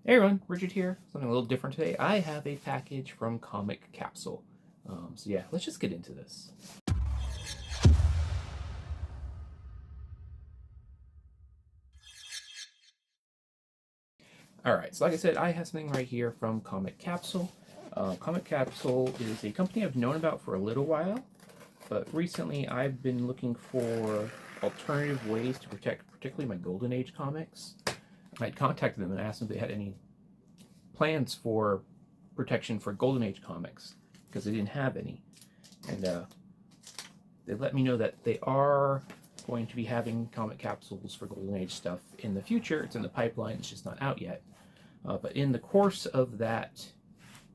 Hey everyone, Richard here. Something a little different today. I have a package from Comic Capsule. So yeah, let's just get into this. Alright, so like I said, I have something right here from Comic Capsule. Comic Capsule is a company I've known about for a little while, but recently I've been looking for alternative ways to protect particularly my Golden Age comics. I had contacted them and asked them if they had any plans for protection for Golden Age comics, because they didn't have any. And they let me know that they are going to be having comic capsules for Golden Age stuff in the future. It's in the pipeline, it's just not out yet. But in the course of that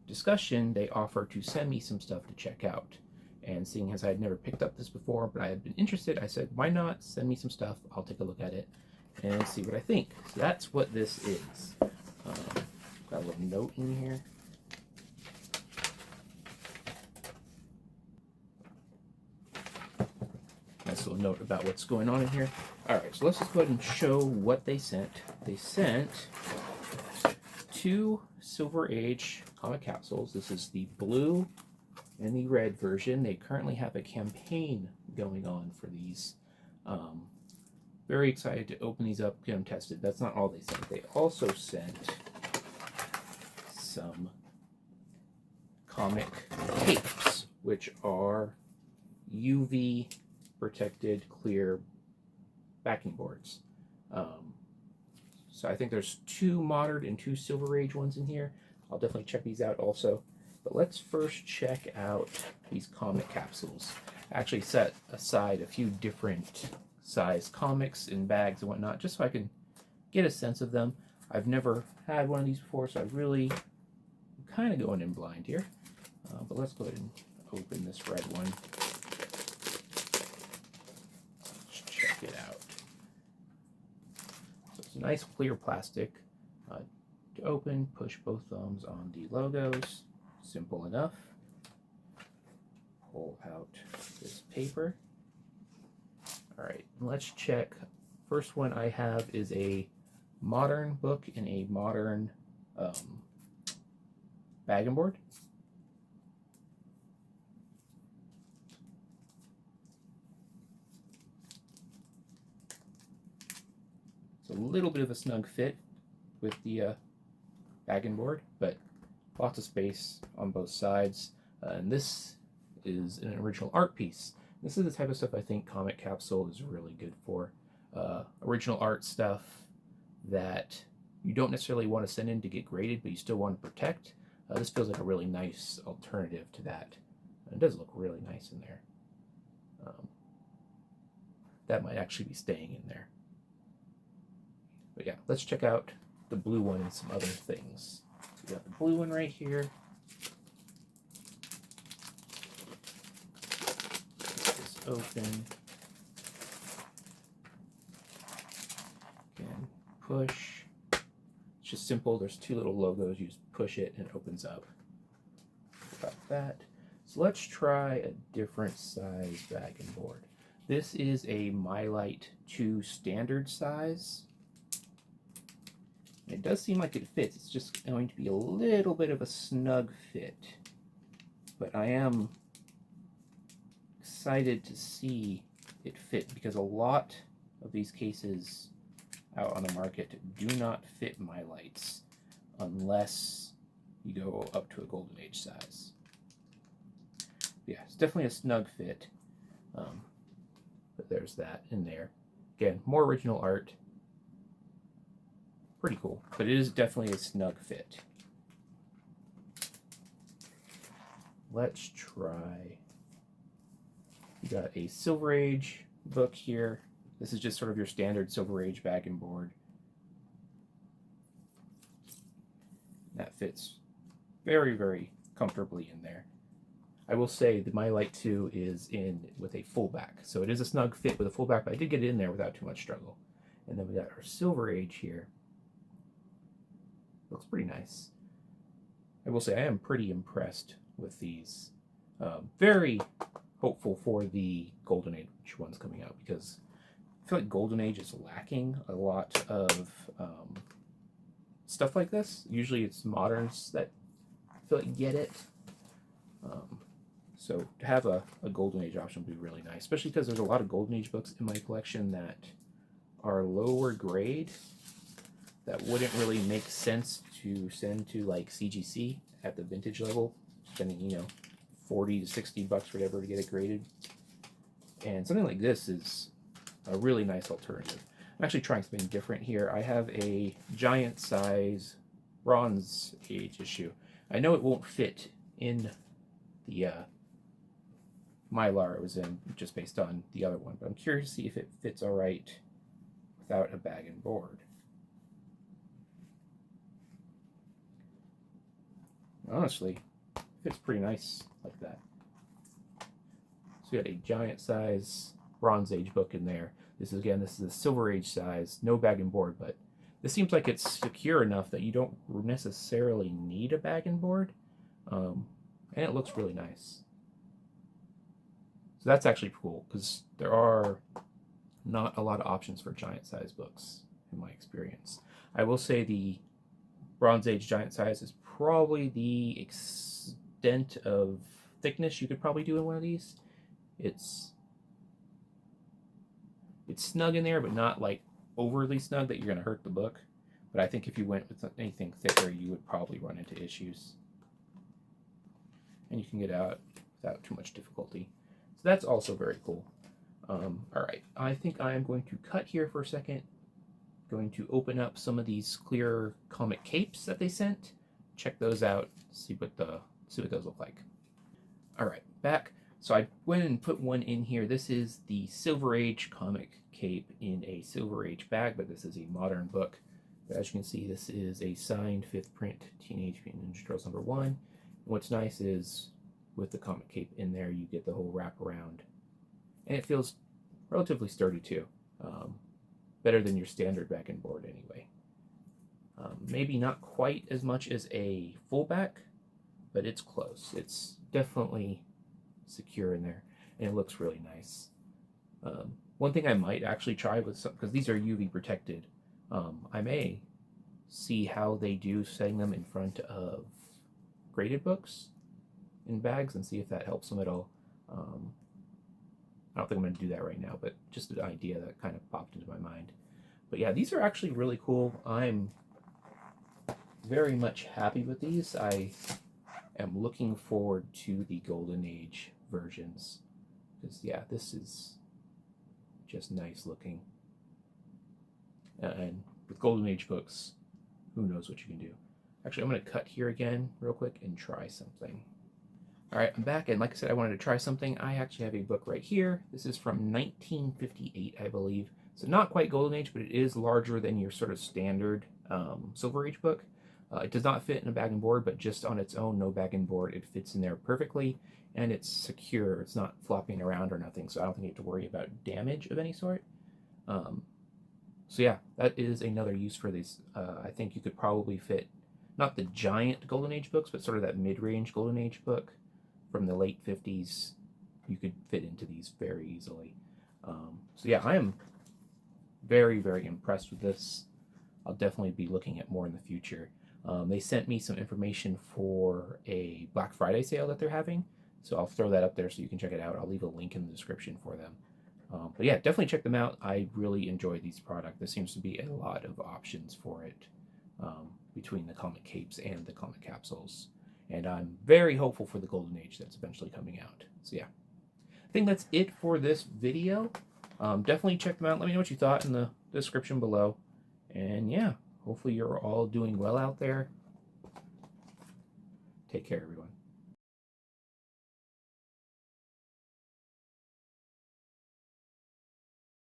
discussion, they offer to send me some stuff to check out. And seeing as I had never picked up this before, but I had been interested, I said, why not send me some stuff? I'll take a look at it and see what I think. So that's what this is. Got a little note in here. Nice little note about what's going on in here. Alright, so let's just go ahead and show what they sent. They sent 2 Silver Age comic capsules. This is the blue and the red version. They currently have a campaign going on for these. Very excited to open these up, get them tested. That's not all they sent. They also sent some comic tapes, which are UV protected clear backing boards. So I think there's 2 modern and 2 Silver Age ones in here. I'll definitely check these out also. But let's first check out these comic capsules. I actually set aside a few different size comics in bags and whatnot, just so I can get a sense of them. I've never had one of these before, so I really am kind of going in blind here. But let's go ahead and open this red one. Let's check it out. So it's a nice clear plastic. To open, push both thumbs on the logos. Simple enough. Pull out this paper. Alright, let's check. First one I have is a modern book in a modern bag and board. It's a little bit of a snug fit with the bag and board, but lots of space on both sides. And this is an original art piece. This is the type of stuff I think Comic Capsule is really good for. Original art stuff that you don't necessarily want to send in to get graded, but you still want to protect. This feels like a really nice alternative to that. And it does look really nice in there. That might actually be staying in there. But yeah, let's check out the blue one and some other things. So we got the blue one right here. Get this open. Again, push. It's just simple. There's 2 little logos. You just push it and it opens up. Got that. So let's try a different size bag and board. This is a Mylite 2 standard size. It does seem like it fits. It's just going to be a little bit of a snug fit. But I am excited to see it fit, because a lot of these cases out on the market do not fit Mylites unless you go up to a Golden Age size. Yeah, it's definitely a snug fit. But there's that in there. Again, more original art. Pretty cool, but it is definitely a snug fit. Let's try. We got a Silver Age book here. This is just sort of your standard Silver Age bag and board. That fits very, very comfortably in there. I will say the Mylite 2 is in with a full back, so it is a snug fit with a full back, but I did get it in there without too much struggle. And then we got our Silver Age here. Looks pretty nice. I will say I am pretty impressed with these. Very hopeful for the Golden Age ones coming out, because I feel like Golden Age is lacking a lot of stuff like this. Usually it's moderns that feel like get it. So to have a Golden Age option would be really nice, especially because there's a lot of Golden Age books in my collection that are lower grade that wouldn't really make sense to send to like CGC at the vintage level, spending, you know, 40 to 60 bucks or whatever to get it graded. And something like this is a really nice alternative. I'm actually trying something different here. I have a giant size Bronze Age issue. I know it won't fit in the Mylar it was in, just based on the other one, but I'm curious to see if it fits all right without a bag and board. Honestly, it fits pretty nice like that. So you got a giant size Bronze Age book in there. This is a Silver Age size, no bag and board, but this seems like it's secure enough that you don't necessarily need a bag and board, and it looks really nice. So that's actually cool, because there are not a lot of options for giant size books in my experience. I will say the Bronze Age giant size is probably the extent of thickness you could probably do in one of these. It's snug in there, but not like overly snug that you're going to hurt the book. But I think if you went with anything thicker, you would probably run into issues. And you can get out without too much difficulty. So that's also very cool. All right, I think I am going to cut here for a second. Going to open up some of these clear comic capes that they sent. Check those out. See what those look like. All right, back. So I went and put one in here. This is the Silver Age comic cape in a Silver Age bag, but this is a modern book. But as you can see, this is a signed 5th print Teenage Mutant Ninja Turtles #1. And what's nice is with the comic cape in there, you get the whole wraparound. And it feels relatively sturdy too. Better than your standard back and board anyway. Maybe not quite as much as a full back, but it's close. It's definitely secure in there, and it looks really nice. One thing I might actually try with some, because these are UV protected, I may see how they do setting them in front of graded books in bags and see if that helps them at all. I don't think I'm going to do that right now, but just an idea that kind of popped into my mind. But yeah, these are actually really cool. I'm very much happy with these. I am looking forward to the Golden Age versions, because yeah, this is just nice looking. And with Golden Age books, who knows what you can do. Actually, I'm going to cut here again real quick and try something. All right, I'm back, and like I said, I wanted to try something. I actually have a book right here. This is from 1958, I believe. So not quite Golden Age, but it is larger than your sort of standard Silver Age book. It does not fit in a bag and board, but just on its own, no bag and board, it fits in there perfectly, and it's secure. It's not flopping around or nothing, so I don't think you have to worry about damage of any sort. So yeah, that is another use for these. I think you could probably fit, not the giant Golden Age books, but sort of that mid-range Golden Age book from the late 50s. You could fit into these very easily. So yeah, I am very, very impressed with this. I'll definitely be looking at more in the future. They sent me some information for a Black Friday sale that they're having, so I'll throw that up there so you can check it out. I'll leave a link in the description for them. But yeah, definitely check them out. I really enjoy these products. There seems to be a lot of options for it between the comic capes and the comic capsules. And I'm very hopeful for the Golden Age that's eventually coming out. So yeah, I think that's it for this video. Definitely check them out. Let me know what you thought in the description below. And yeah, hopefully you're all doing well out there. Take care, everyone.